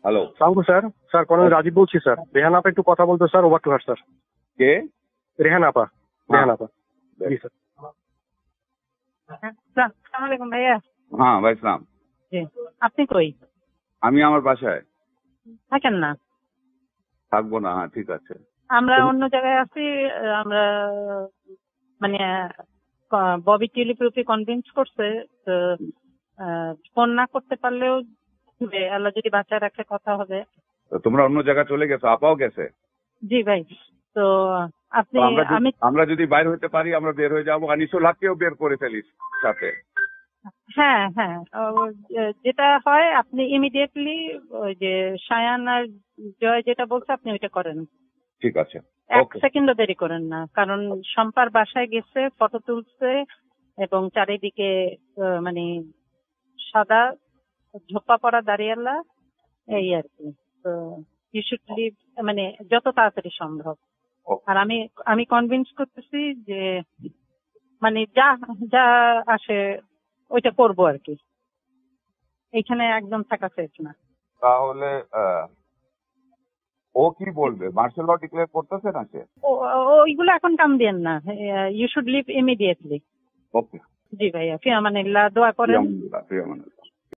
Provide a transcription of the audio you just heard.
Hello, সালামু sir. Sir colonel Rajib বলছি sir. Rehan আপা একটু কথা বলতো sir, over to her sir. কে? রেহান আপা। রেহান আপা। জি স্যার। আসসালামু আলাইকুম ভাইয়া। হ্যাঁ ভাই সালাম। জি, আপনি কই আমি আমার বাসায় থাকেন না? থাকবো না। হ্যাঁ ঠিক আছে। আমরা অন্য জায়গায় আছি। আমরা মানে ববি টেলিপ্রপি কনভিন্স করছে তো ফোন না করতে পারলেও আল্লাহ যদি বাঁচায় রাখে কথা হবে। তো তোমরা অন্য জায়গায় চলে গেছো, আপাও গেছে। জি ভাই। তো আপনি তো আমি আমরা যদি বাইর হইতে পারি আমরা বের হয়ে যাবো, আর নিশোলাকেও বের করে ফেলিস সাথে। হ্যাঁ হ্যাঁ, যেটা হয় আপনি ইমিডিয়েটলি ওই যে সায়ান আর জয় যেটা বলছে আপনি ওইটা করেন। ঠিক আছে, এক ওকে। সেকেন্ডও দেরি করেন না, কারণ শম্পার বাসায় গেছে, ফটো তুলছে এবং চারিদিকে মানে সাদা ঝোপা পড়া দাঁড়িয়ালা, এই আর কি। তো ইউ শুড লিভ, মানে যত তাড়াতাড়ি সম্ভব। Okay. আর আমি আমি কনভিন্স করতেছি যে মানে যা যা আসে ওইটা করবো আর কি। এইখানে একদম থাকা সেফ না। তাহলে ও কি বলবে? মার্শাল ল ডিক্লেয়ার করতেছে না সে? ওইগুলো এখন কাম দিয়েন না, ইউ শুড লিভ ইমিডিয়েটলি। ওকে। জি ভাইয়া, ফি আমানিল্লাহ, দোয়া করেন। প্রিয় মানুষ।